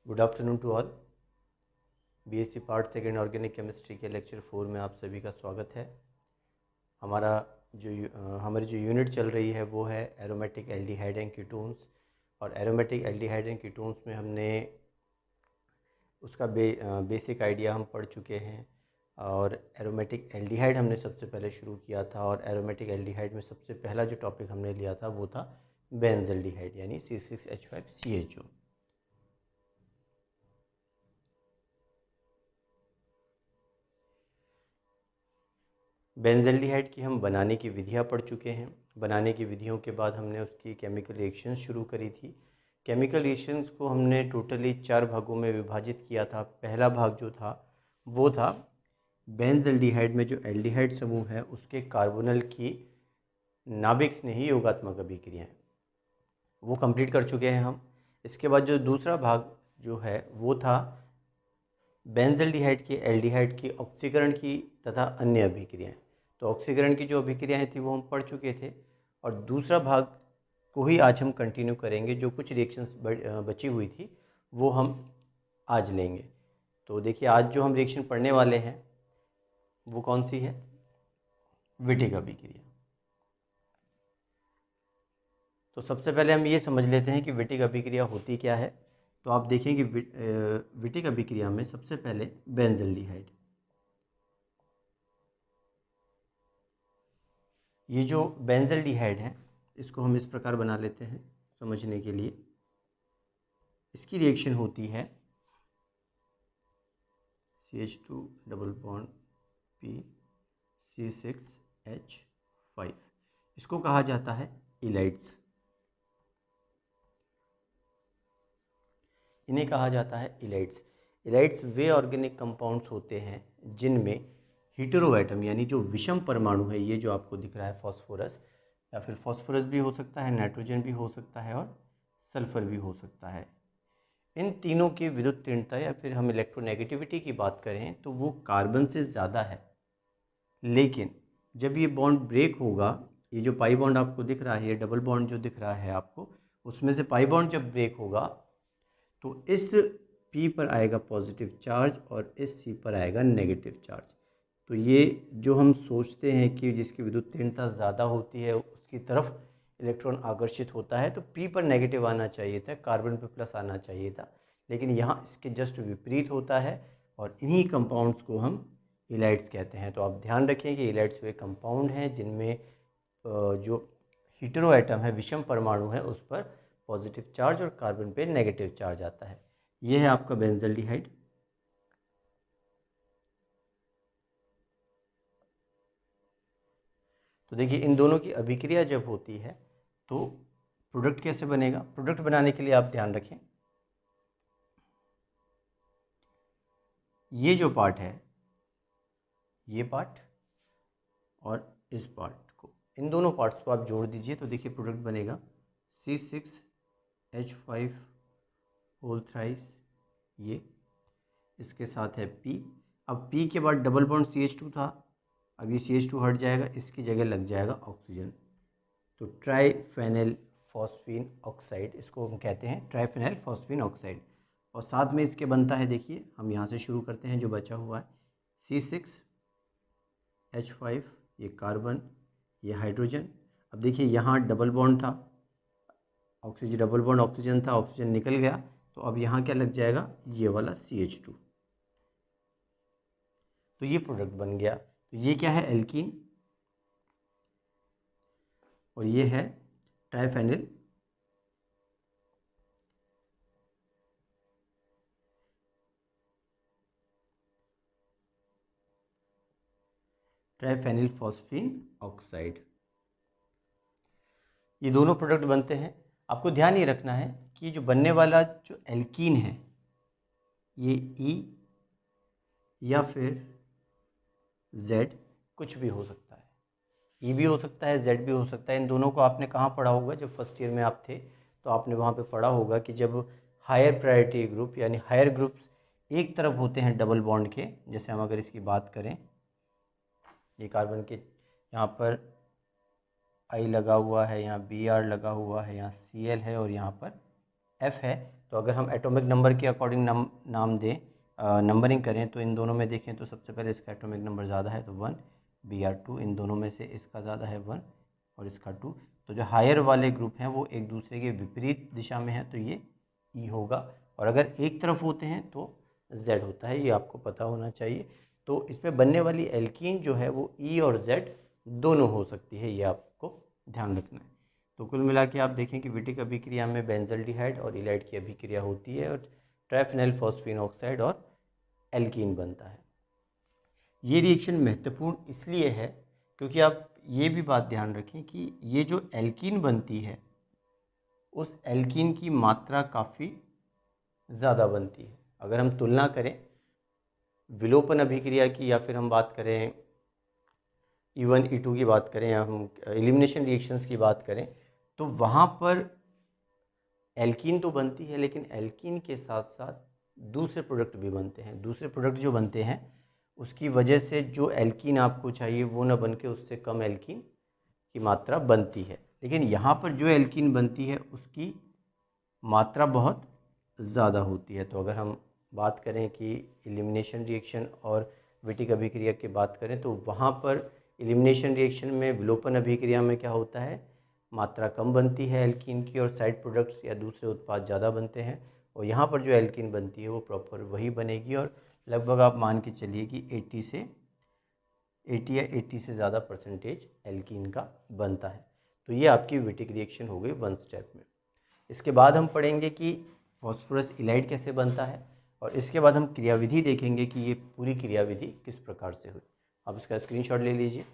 Good afternoon to all. BSc part second organic chemistry के lecture 4 में आप सभी का स्वागत है। हमारा हमारी जो यूनिट चल रही है वो है एरोमेटिक एल्डिहाइड एंड कीटोन्स। और एरोमेटिक एल्डिहाइड एंड कीटोन्स में हमने उसका बेसिक आइडिया हम पढ़ चुके हैं। और एरोमेटिक एल्डिहाइड हमने सबसे पहले शुरू किया था, और एरोमेटिक एल्डिहाइड में सबसे पहला जो टॉपिक हमने लिया था वो था बेंजल्डिहाइड यानी C6H5CHO। बेंजल्डिहाइड की हम बनाने की विधियाँ पढ़ चुके हैं। बनाने की विधियों के बाद हमने उसकी केमिकल रिएक्शंस शुरू करी थी। केमिकल रिएक्शंस को हमने टोटली 4 भागों में विभाजित किया था। पहला भाग जो था वो था बेंजल्डिहाइड में जो एल्डिहाइड समूह है उसके कार्बोनल की नाभिक स्नेही योगात्मक अभिक्रियाएँ, वो कंप्लीट कर चुके हैं हम। इसके बाद जो दूसरा भाग जो है वो था बेंजल्डिहाइड की एल्डिहाइड की ऑक्सीकरण की तथा अन्य अभिक्रियाएँ। तो ऑक्सीकरण की जो अभिक्रियाएँ थी वो हम पढ़ चुके थे, और दूसरा भाग को ही आज हम कंटिन्यू करेंगे। जो कुछ रिएक्शंस बची हुई थी वो हम आज लेंगे। तो देखिए, आज जो हम रिएक्शन पढ़ने वाले हैं वो कौन सी है? विटिक अभिक्रिया। तो सबसे पहले हम ये समझ लेते हैं कि विटिक अभिक्रिया होती क्या है। तो आप देखें कि विटिक अभिक्रिया में सबसे पहले बेंजल्डिहाइड, ये जो बेंजल्डिहाइड है इसको हम इस प्रकार बना लेते हैं समझने के लिए। इसकी रिएक्शन होती है CH2 double bond P C6H5। इसको कहा जाता है इलाइड्स। इन्हें कहा जाता है इलाइड्स। इलाइड्स वे ऑर्गेनिक कंपाउंड्स होते हैं जिनमें हीटेरो एटम यानी जो विषम परमाणु है, ये जो आपको दिख रहा है फॉस्फोरस, या फिर फॉस्फोरस भी हो सकता है, नाइट्रोजन भी हो सकता है और सल्फर भी हो सकता है। इन तीनों की विद्युत तीव्रता या फिर हम इलेक्ट्रोनेगेटिविटी की बात करें तो वो कार्बन से ज़्यादा है। लेकिन जब ये बॉन्ड ब्रेक होगा, ये जो पाई बॉन्ड आपको दिख रहा है, ये डबल बॉन्ड जो दिख रहा है आपको, उसमें से पाई बॉन्ड जब ब्रेक होगा तो इस P पर आएगा पॉजिटिव चार्ज और इस C पर आएगा नेगेटिव चार्ज। तो ये जो हम सोचते हैं कि जिसकी विद्युत तीव्रता ज़्यादा होती है उसकी तरफ इलेक्ट्रॉन आकर्षित होता है, तो P पर नेगेटिव आना चाहिए था, कार्बन पर प्लस आना चाहिए था। लेकिन यहाँ इसके जस्ट विपरीत होता है, और इन्हीं कंपाउंड्स को हम इलाइड्स कहते हैं। तो आप ध्यान रखें कि इलाइड्स वे कंपाउंड हैं जिनमें जो हीटेरो एटम है, विषम परमाणु है, उस पर पॉजिटिव चार्ज और कार्बन पे नेगेटिव चार्ज आता है। यह है आपका बेंजल्डिहाइड। तो देखिए, इन दोनों की अभिक्रिया जब होती है तो प्रोडक्ट कैसे बनेगा। प्रोडक्ट बनाने के लिए आप ध्यान रखें, ये जो पार्ट है, ये पार्ट और इस पार्ट को, इन दोनों पार्ट्स को आप जोड़ दीजिए तो देखिए प्रोडक्ट बनेगा C6H5 होल थ्राइस। ये इसके साथ है P। अब P के बाद डबल बॉन्ड CH2 था, अब ये CH2 हट जाएगा, इसकी जगह लग जाएगा ऑक्सीजन। तो ट्राइफेनिल फॉस्फीन ऑक्साइड, इसको हम कहते हैं ट्राइफेनिल फॉस्फीन ऑक्साइड। और साथ में इसके बनता है, देखिए हम यहाँ से शुरू करते हैं, जो बचा हुआ है C6H5, ये कार्बन, ये हाइड्रोजन। अब देखिए यहाँ डबल बॉन्ड था, ऑक्सीजन, डबल बॉन्ड ऑक्सीजन था, ऑक्सीजन निकल गया, तो अब यहाँ क्या लग जाएगा, ये वाला CH2। तो ये प्रोडक्ट बन गया। तो ये क्या है, एल्कीन, और ये है ट्राइफेनिल ट्राइफेनिल फॉस्फीन ऑक्साइड। ये दोनों प्रोडक्ट बनते हैं। आपको ध्यान ये रखना है कि जो बनने वाला जो एल्कीन है, ये E या फिर Z कुछ भी हो सकता है। E भी हो सकता है, Z भी हो सकता है। इन दोनों को आपने कहाँ पढ़ा होगा, जब फर्स्ट ईयर में आप थे तो आपने वहाँ पे पढ़ा होगा कि जब हायर प्रायोरिटी ग्रुप यानी हायर ग्रुप्स एक तरफ होते हैं डबल बॉन्ड के, जैसे हम अगर इसकी बात करें, ये कार्बन के यहाँ पर I लगा हुआ है, यहाँ Br लगा हुआ है, यहाँ Cl है और यहाँ पर F है, तो अगर हम एटॉमिक नंबर के अकॉर्डिंग नाम दें, नंबरिंग करें, तो इन दोनों में देखें तो सबसे पहले इसका एटॉमिक नंबर ज़्यादा है तो 1, Br2, इन दोनों में से इसका ज़्यादा है 1 और इसका 2। तो जो हायर वाले ग्रुप हैं वो एक दूसरे के विपरीत दिशा में है, तो ये E होगा, और अगर एक तरफ होते हैं तो Z होता है, ये आपको पता होना चाहिए। तो इसमें बनने वाली एल्कीन जो है वो E और Z दोनों हो सकती है, ये आपको ध्यान रखना है। तो कुल मिला के आप देखें कि विटिक अभिक्रिया में बेंजल्डिहाइड और इलाइड की अभिक्रिया होती है और ट्राइफेनॉल फॉस्फीन ऑक्साइड और एल्कीन बनता है। ये रिएक्शन महत्वपूर्ण इसलिए है क्योंकि आप ये भी बात ध्यान रखें कि ये जो एल्कीन बनती है उस एल्कीन की मात्रा काफ़ी ज़्यादा बनती है। अगर हम तुलना करें विलोपन अभिक्रिया की, या फिर हम बात करें E1 E2 की बात करें, या हम एलिमिनेशन रिएक्शंस की बात करें, तो वहाँ पर एल्कीन तो बनती है, लेकिन एल्कीन के साथ साथ दूसरे प्रोडक्ट भी बनते हैं। दूसरे प्रोडक्ट जो बनते हैं उसकी वजह से जो एल्कीन आपको चाहिए वो न बन के उससे कम एल्कीन की मात्रा बनती है। लेकिन यहाँ पर जो एल्कीन बनती है उसकी मात्रा बहुत ज़्यादा होती है। तो अगर हम बात करें कि एलिमिनेशन रिएक्शन और विटिक अभिक्रिया की बात करें, तो वहाँ पर एलिमिनेशन रिएक्शन में विलोपन अभिक्रिया में क्या होता है, मात्रा कम बनती है एल्कीन की और साइड प्रोडक्ट्स या दूसरे उत्पाद ज़्यादा बनते हैं, और यहाँ पर जो एल्कीन बनती है वो प्रॉपर वही बनेगी, और लगभग आप मान के चलिए कि 80 या 80 से ज़्यादा परसेंटेज एल्कीन का बनता है। तो ये आपकी विटिक रिएक्शन हो गई 1 स्टेप में। इसके बाद हम पढ़ेंगे कि फॉस्फोरस इलाइड कैसे बनता है, और इसके बाद हम क्रियाविधि देखेंगे कि ये पूरी क्रियाविधि किस प्रकार से हुई। आप इसका स्क्रीनशॉट ले लीजिए।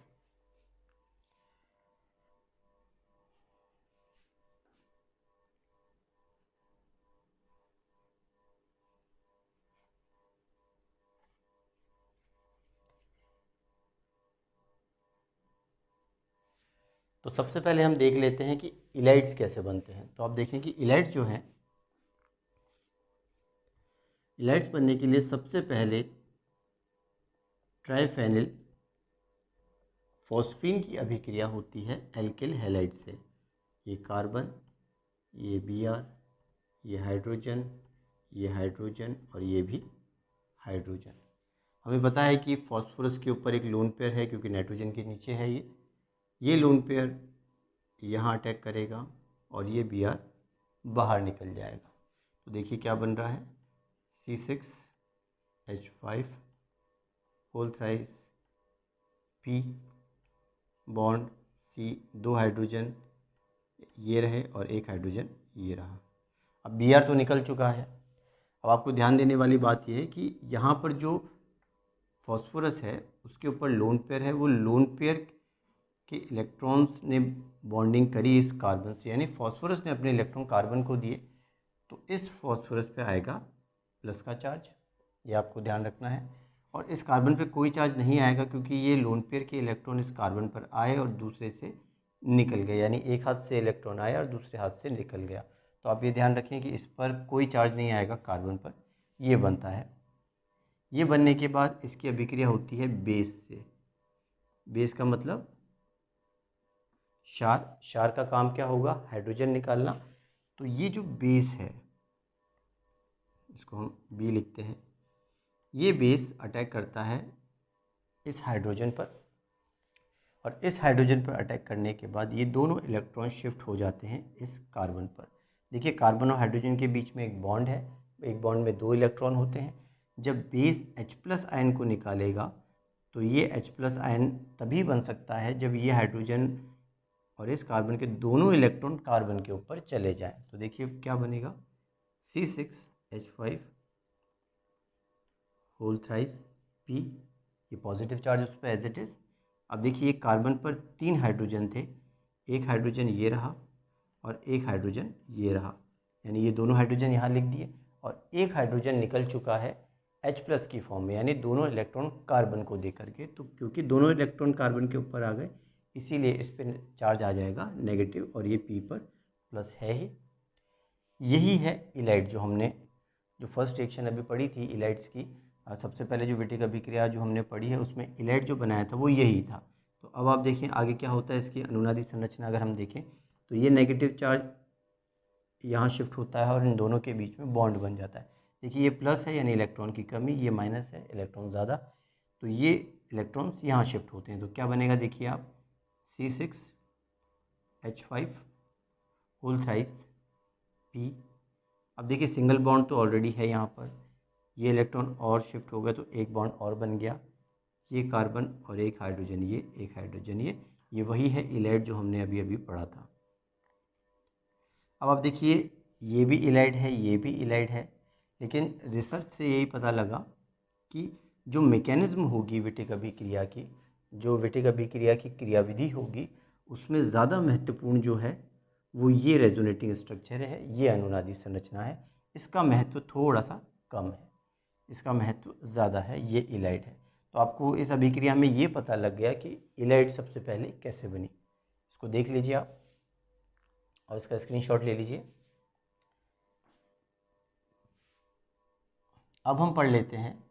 तो सबसे पहले हम देख लेते हैं कि इलाइड्स कैसे बनते हैं। तो आप देखें कि इलाइड्स जो हैं, इलाइड्स बनने के लिए सबसे पहले ट्राइफेनिल फॉस्फीन की अभिक्रिया होती है एल्किल हैलाइड से। ये कार्बन, ये Br, ये हाइड्रोजन और ये भी हाइड्रोजन। हमें पता है कि फॉस्फोरस के ऊपर एक लोन पेयर है क्योंकि नाइट्रोजन के नीचे है ये लोन पेयर यहाँ अटैक करेगा और ये Br बाहर निकल जाएगा। तो देखिए क्या बन रहा है, C6H5 whole thrice P bond C, 2 hydrogen ये रहे और 1 हाइड्रोजन ये रहा। अब Br तो निकल चुका है। अब आपको ध्यान देने वाली बात यह है कि यहाँ पर जो फॉस्फोरस है उसके ऊपर लोन पेयर है, वो लोन पेयर के इलेक्ट्रॉन्स ने बॉन्डिंग करी इस कार्बन से, यानी फॉस्फोरस ने अपने इलेक्ट्रॉन कार्बन को दिए, तो इस फॉस्फोरस पे आएगा प्लस का चार्ज, ये आपको ध्यान रखना है। और इस कार्बन पे कोई चार्ज नहीं आएगा क्योंकि ये लोन पेयर के इलेक्ट्रॉन इस कार्बन पर आए और दूसरे से निकल गए, यानी एक हाथ से इलेक्ट्रॉन आया और दूसरे हाथ से निकल गया। तो आप ये ध्यान रखें कि इस पर कोई चार्ज नहीं आएगा कार्बन पर, ये बनता है। ये बनने के बाद इसकी अभिक्रिया होती है बेस से। बेस का मतलब क्षार का काम क्या होगा, हाइड्रोजन निकालना। तो ये जो बेस है इसको हम बी लिखते हैं, ये बेस अटैक करता है इस हाइड्रोजन पर, और इस हाइड्रोजन पर अटैक करने के बाद ये दोनों इलेक्ट्रॉन शिफ्ट हो जाते हैं इस कार्बन पर। देखिए कार्बन और हाइड्रोजन के बीच में एक बॉन्ड है, एक बॉन्ड में 2 इलेक्ट्रॉन होते हैं। जब बेस H+ आयन को निकालेगा तो ये H+ आयन तभी बन सकता है जब ये हाइड्रोजन और इस कार्बन के दोनों इलेक्ट्रॉन कार्बन के ऊपर चले जाएं। तो देखिए क्या बनेगा, C6H5 होल थ्राइस P, ये पॉजिटिव चार्ज उस पर एज इट इज़। अब देखिए कार्बन पर 3 हाइड्रोजन थे, एक हाइड्रोजन ये रहा और एक हाइड्रोजन ये रहा, यानी ये दोनों हाइड्रोजन यहाँ लिख दिए, और एक हाइड्रोजन निकल चुका है H+ की फॉर्म में, यानी दोनों इलेक्ट्रॉन कार्बन को दे करके। तो क्योंकि दोनों इलेक्ट्रॉन कार्बन के ऊपर आ गए इसीलिए इस पर चार्ज आ जाएगा नेगेटिव, और ये P पर प्लस है ही। यही है इलाइड जो फर्स्ट रिएक्शन अभी पढ़ी थी इलाइड्स की। सबसे पहले जो विटिक अभिक्रिया जो हमने पढ़ी है उसमें इलाइड जो बनाया था वो यही था। तो अब आप देखें आगे क्या होता है, इसकी अनुनादी संरचना अगर हम देखें तो ये नेगेटिव चार्ज यहाँ शिफ्ट होता है और इन दोनों के बीच में बॉन्ड बन जाता है। देखिए ये प्लस है यानी इलेक्ट्रॉन की कमी, ये माइनस है इलेक्ट्रॉन ज़्यादा, तो ये इलेक्ट्रॉन्स यहाँ शिफ्ट होते हैं। तो क्या बनेगा देखिए आप, C6H5 होल थ्राइस P। अब देखिए सिंगल बॉन्ड तो ऑलरेडी है यहाँ पर, ये इलेक्ट्रॉन और शिफ्ट हो गया तो एक बॉन्ड और बन गया, ये कार्बन और एक हाइड्रोजन, ये एक हाइड्रोजन, ये वही है इलाइड जो हमने अभी अभी पढ़ा था। अब आप देखिए ये भी इलाइड है, ये भी इलाइड है, लेकिन रिसर्च से यही पता लगा कि जो मैकेनिज्म होगी विटिक अभिक्रिया की, जो विटिक अभिक्रिया की क्रियाविधि होगी, उसमें ज़्यादा महत्वपूर्ण जो है वो ये रेजोनेटिंग स्ट्रक्चर है, ये अनुनादी संरचना है। इसका महत्व थोड़ा सा कम है, इसका महत्व ज़्यादा है, ये इलाइड है। तो आपको इस अभिक्रिया में ये पता लग गया कि इलाइड सबसे पहले कैसे बनी। इसको देख लीजिए आप और इसका स्क्रीनशॉट ले लीजिए। अब हम पढ़ लेते हैं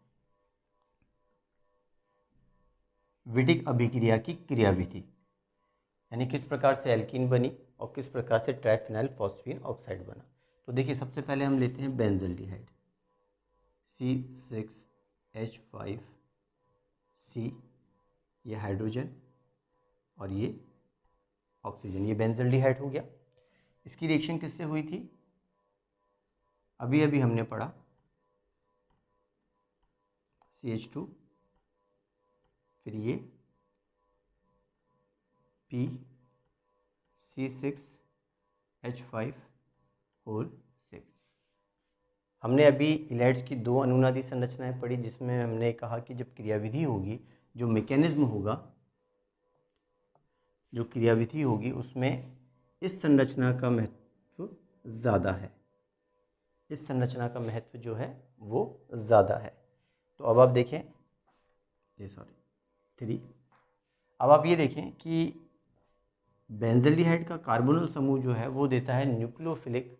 विटिक अभिक्रिया की क्रियाविधि, यानी किस प्रकार से एल्कीन बनी और किस प्रकार से ट्राइफिनाइल फॉस्फीन ऑक्साइड बना। तो देखिए सबसे पहले हम लेते हैं बेंजल्डिहाइड, C6H5C, ये हाइड्रोजन और ये ऑक्सीजन, ये बेंजल्डिहाइड हो गया। इसकी रिएक्शन किससे हुई थी, अभी अभी हमने पढ़ा, CH2, फिर ये P, C6H5 होल 6। हमने अभी इलाइड्स की दो अनुनादी संरचनाएं पढ़ी, जिसमें हमने कहा कि जब क्रियाविधि होगी, जो मैकेनिज्म होगा, जो क्रियाविधि होगी, उसमें इस संरचना का महत्व ज़्यादा है, इस संरचना का महत्व जो है वो ज़्यादा है। तो अब आप देखें, ये 3, अब आप ये देखें कि बेंजल्डिहाइड का कार्बोनिल समूह जो है वो देता है न्यूक्लियोफिलिक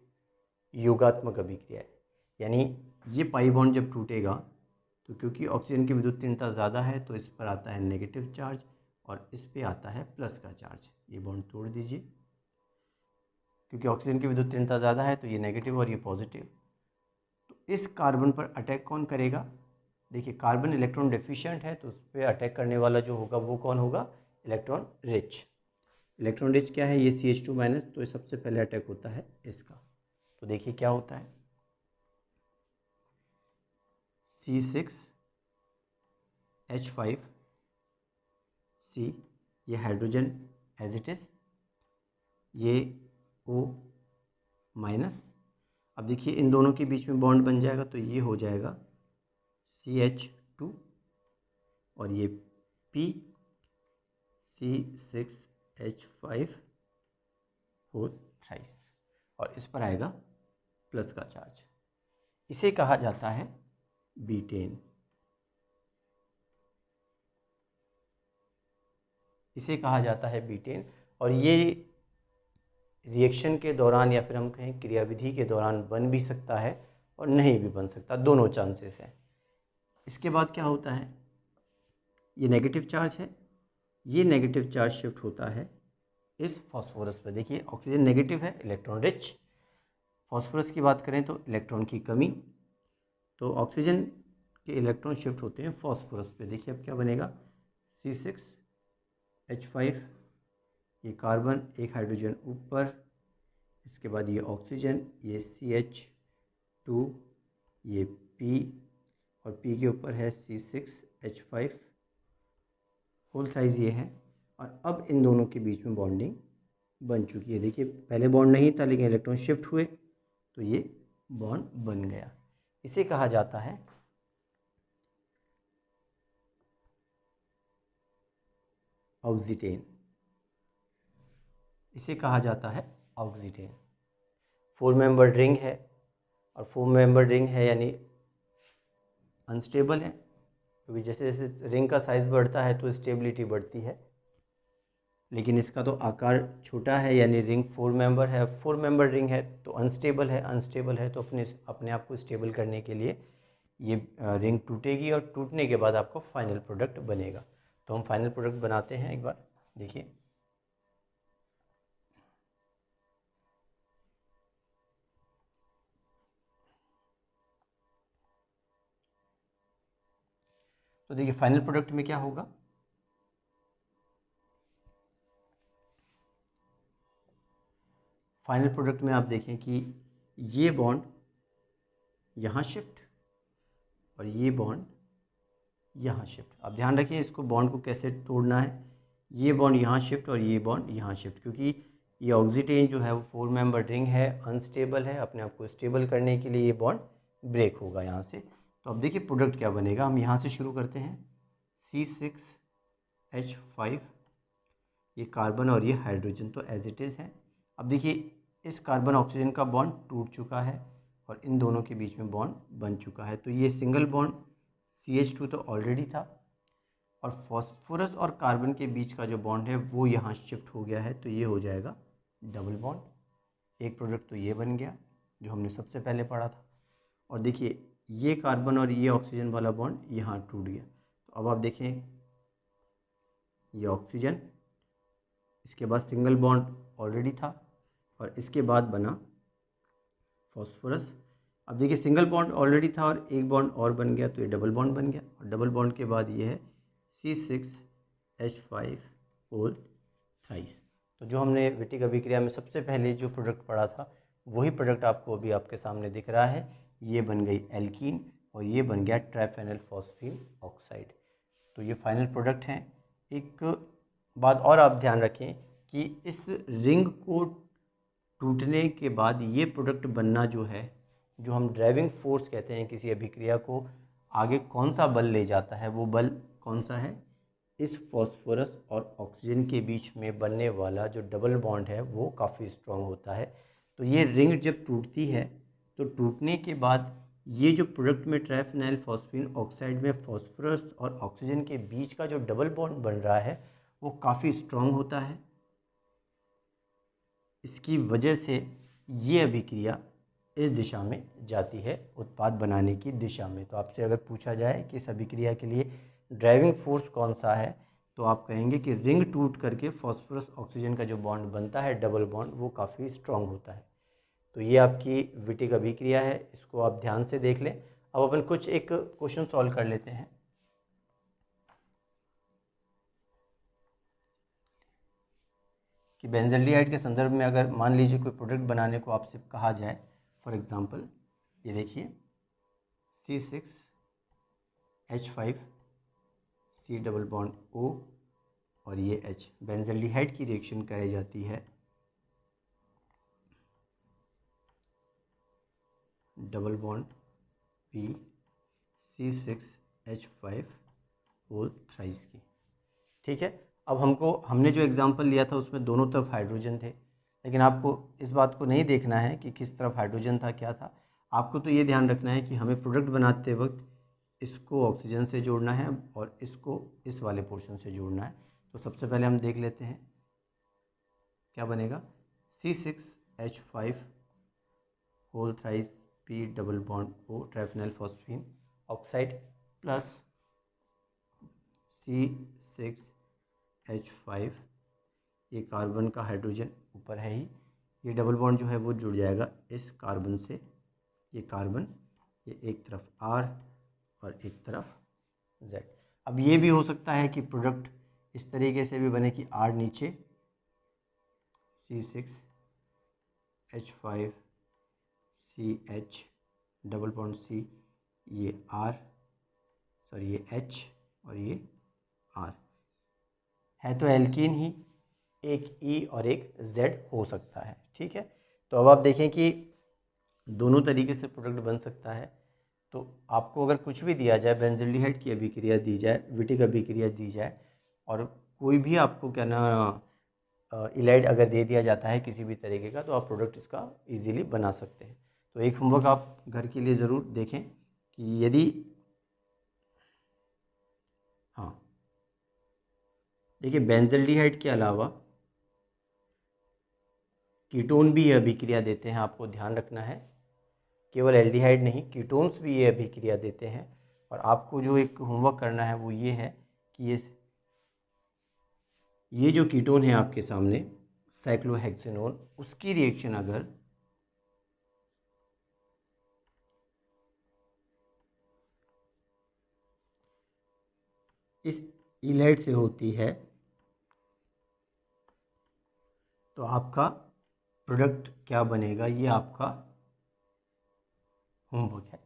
योगात्मक अभिक्रिया, यानी ये पाई बॉन्ड जब टूटेगा तो क्योंकि ऑक्सीजन की विद्युतीनता ज़्यादा है तो इस पर आता है नेगेटिव चार्ज और इस पे आता है प्लस का चार्ज। ये बॉन्ड तोड़ दीजिए, क्योंकि ऑक्सीजन की विद्युतीनता ज़्यादा है तो ये नेगेटिव और ये पॉजिटिव। तो इस कार्बन पर अटैक कौन करेगा, देखिए कार्बन इलेक्ट्रॉन डेफिशिएंट है तो उस पर अटैक करने वाला जो होगा वो कौन होगा, इलेक्ट्रॉन रिच। इलेक्ट्रॉन रिच क्या है, ये CH2 माइनस, तो सबसे पहले अटैक होता है इसका। तो देखिए क्या होता है, C6H5C, ये हाइड्रोजन एज इट इज़, ये O माइनस। अब देखिए इन दोनों के बीच में बॉन्ड बन जाएगा तो ये हो जाएगा CH2 और ये P, C6H5 होल थ्राइस, और इस पर आएगा प्लस का चार्ज। इसे कहा जाता है बीटेन, इसे कहा जाता है बीटेन। और ये रिएक्शन के दौरान या फिर हम कहें क्रियाविधि के दौरान बन भी सकता है और नहीं भी बन सकता, दोनों चांसेस हैं। इसके बाद क्या होता है, ये नेगेटिव चार्ज है, ये नेगेटिव चार्ज शिफ्ट होता है इस फॉस्फोरस पर। देखिए ऑक्सीजन नेगेटिव है, इलेक्ट्रॉन रिच। फॉस्फोरस की बात करें तो इलेक्ट्रॉन की कमी, तो ऑक्सीजन के इलेक्ट्रॉन शिफ्ट होते हैं फॉस्फोरस पे। देखिए अब क्या बनेगा, C6H5, ये कार्बन, एक हाइड्रोजन ऊपर, इसके बाद ये ऑक्सीजन, ये CH2, ये P और P के ऊपर है C6H5 होल साइज ये है। और अब इन दोनों के बीच में बॉन्डिंग बन चुकी है। देखिए पहले बॉन्ड नहीं था लेकिन इलेक्ट्रॉन शिफ्ट हुए तो ये बॉन्ड बन गया। इसे कहा जाता है ऑक्सीटेन, इसे कहा जाता है ऑक्सीटेन। 4 मेंबर्ड रिंग है, और 4 मेंबर्ड रिंग है यानी अनस्टेबल है, क्योंकि जैसे जैसे रिंग का साइज़ बढ़ता है तो स्टेबिलिटी बढ़ती है, लेकिन इसका तो आकार छोटा है, यानी रिंग 4 मेंबर है। 4 मेंबर रिंग है तो अनस्टेबल है, अनस्टेबल है तो अपने आप को स्टेबल करने के लिए ये रिंग टूटेगी, और टूटने के बाद आपको फाइनल प्रोडक्ट बनेगा। तो हम फाइनल प्रोडक्ट बनाते हैं एक बार, देखिए तो देखिए फाइनल प्रोडक्ट में क्या होगा, फाइनल प्रोडक्ट में आप देखें कि ये बॉन्ड यहाँ शिफ्ट और ये बॉन्ड यहाँ शिफ्ट। आप ध्यान रखिए इसको बॉन्ड को कैसे तोड़ना है, ये बॉन्ड यहाँ शिफ्ट और ये बॉन्ड यहाँ शिफ्ट, क्योंकि ये ऑक्सीडेन जो है वो 4 मेंबर रिंग है, अनस्टेबल है, अपने आप को स्टेबल करने के लिए ये बॉन्ड ब्रेक होगा यहाँ से। तो अब देखिए प्रोडक्ट क्या बनेगा, हम यहाँ से शुरू करते हैं, C6H5, ये कार्बन और ये हाइड्रोजन तो एज इट इज़ है। अब देखिए इस कार्बन ऑक्सीजन का बॉन्ड टूट चुका है और इन दोनों के बीच में बॉन्ड बन चुका है, तो ये सिंगल बॉन्ड CH2 तो ऑलरेडी था और फॉस्फोरस और कार्बन के बीच का जो बॉन्ड है वो यहाँ शिफ्ट हो गया है, तो ये हो जाएगा डबल बॉन्ड। एक प्रोडक्ट तो ये बन गया जो हमने सबसे पहले पढ़ा था। और देखिए ये कार्बन और ये ऑक्सीजन वाला बॉन्ड यहाँ टूट गया, तो अब आप देखें ये ऑक्सीजन, इसके बाद सिंगल बॉन्ड ऑलरेडी था और इसके बाद बना फॉस्फोरस। अब देखिए सिंगल बॉन्ड ऑलरेडी था और एक बॉन्ड और बन गया, तो ये डबल बॉन्ड बन गया और डबल बॉन्ड के बाद ये है C6H5 होल थ्राइस। तो जो हमने विटिक अभिक्रिया में सबसे पहले जो प्रोडक्ट पढ़ा था वही प्रोडक्ट आपको अभी आपके सामने दिख रहा है, ये बन गई एल्कीन और ये बन गया ट्राइफेनल फॉस्फीन ऑक्साइड। तो ये फाइनल प्रोडक्ट हैं। एक बात और आप ध्यान रखें कि इस रिंग को टूटने के बाद ये प्रोडक्ट बनना जो है, जो हम ड्राइविंग फोर्स कहते हैं किसी अभिक्रिया को आगे कौन सा बल ले जाता है, वो बल कौन सा है, इस फॉस्फोरस और ऑक्सीजन के बीच में बनने वाला जो डबल बॉन्ड है वो काफ़ी स्ट्रॉन्ग होता है। तो ये रिंग जब टूटती है तो टूटने के बाद ये जो प्रोडक्ट में ट्राइफेनाइल फॉस्फीन ऑक्साइड में फॉस्फोरस और ऑक्सीजन के बीच का जो डबल बॉन्ड बन रहा है वो काफ़ी स्ट्रॉन्ग होता है। इसकी वजह से ये अभिक्रिया इस दिशा में जाती है, उत्पाद बनाने की दिशा में। तो आपसे अगर पूछा जाए कि इस अभिक्रिया के लिए ड्राइविंग फोर्स कौन सा है, तो आप कहेंगे कि रिंग टूट करके फॉस्फोरस ऑक्सीजन का जो बॉन्ड बनता है डबल बॉन्ड, वो काफ़ी स्ट्रॉन्ग होता है। तो ये आपकी विटिक अभिक्रिया है, इसको आप ध्यान से देख लें। अब अपन कुछ एक क्वेश्चन सॉल्व कर लेते हैं। कि बेंजल्डिहाइड के संदर्भ में अगर मान लीजिए कोई प्रोडक्ट बनाने को आपसे कहा जाए, फॉर एग्जांपल ये देखिए C6H5 C double bond O और ये H, बेंजल्डिहाइड की रिएक्शन कराई जाती है double bond P C6H5 whole thrice की। ठीक है, अब हमने जो एग्जांपल लिया था उसमें दोनों तरफ हाइड्रोजन थे, लेकिन आपको इस बात को नहीं देखना है कि किस तरफ हाइड्रोजन था क्या था। आपको तो ये ध्यान रखना है कि हमें प्रोडक्ट बनाते वक्त इसको ऑक्सीजन से जोड़ना है और इसको इस वाले पोर्शन से जोड़ना है। तो सबसे पहले हम देख लेते हैं क्या बनेगा, C6H5 whole thrice P double bond O triphenyl phosphine oxide plus C6H5, ये कार्बन का हाइड्रोजन ऊपर है ही, ये डबल बॉन्ड जो है वो जुड़ जाएगा इस कार्बन से, ये कार्बन, ये एक तरफ R और एक तरफ Z। अब ये भी हो सकता है कि प्रोडक्ट इस तरीके से भी बने कि R नीचे C6H5 CH double bond C, ये R सॉरी ये H और ये R है, तो एल्कीन ही, एक E और एक Z हो सकता है। ठीक है, तो अब आप देखें कि दोनों तरीके से प्रोडक्ट बन सकता है। तो आपको अगर कुछ भी दिया जाए, बेंजल्डिहाइड की अभिक्रिया दी जाए, विटिक अभिक्रिया दी जाए, और कोई भी आपको क्या ना इलाइड अगर दे दिया जाता है किसी भी तरीके का, तो आप प्रोडक्ट इसका इजीली बना सकते हैं। तो एक होमवर्क आप घर के लिए ज़रूर देखें कि यदि, हाँ देखिए बेंजल्डिहाइड के अलावा कीटोन भी ये अभिक्रिया देते हैं, आपको ध्यान रखना है, केवल एल्डिहाइड नहीं, कीटोन्स भी ये अभिक्रिया देते हैं। और आपको जो एक होमवर्क करना है वो ये है कि ये जो कीटोन है आपके सामने साइक्लोहेक्सेनोन, उसकी रिएक्शन अगर इस इलाइट से होती है तो आपका प्रोडक्ट क्या बनेगा, ये आपका होमवर्क है।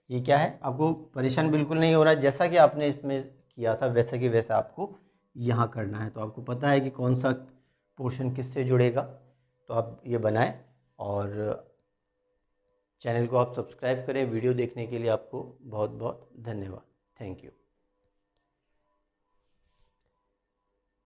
ये क्या है, आपको परेशान बिल्कुल नहीं हो रहा है, जैसा कि आपने इसमें किया था वैसा कि वैसा आपको यहाँ करना है। तो आपको पता है कि कौन सा पोर्शन किससे जुड़ेगा, तो आप ये बनाएं और चैनल को आप सब्सक्राइब करें। वीडियो देखने के लिए आपको बहुत बहुत धन्यवाद। Thank you.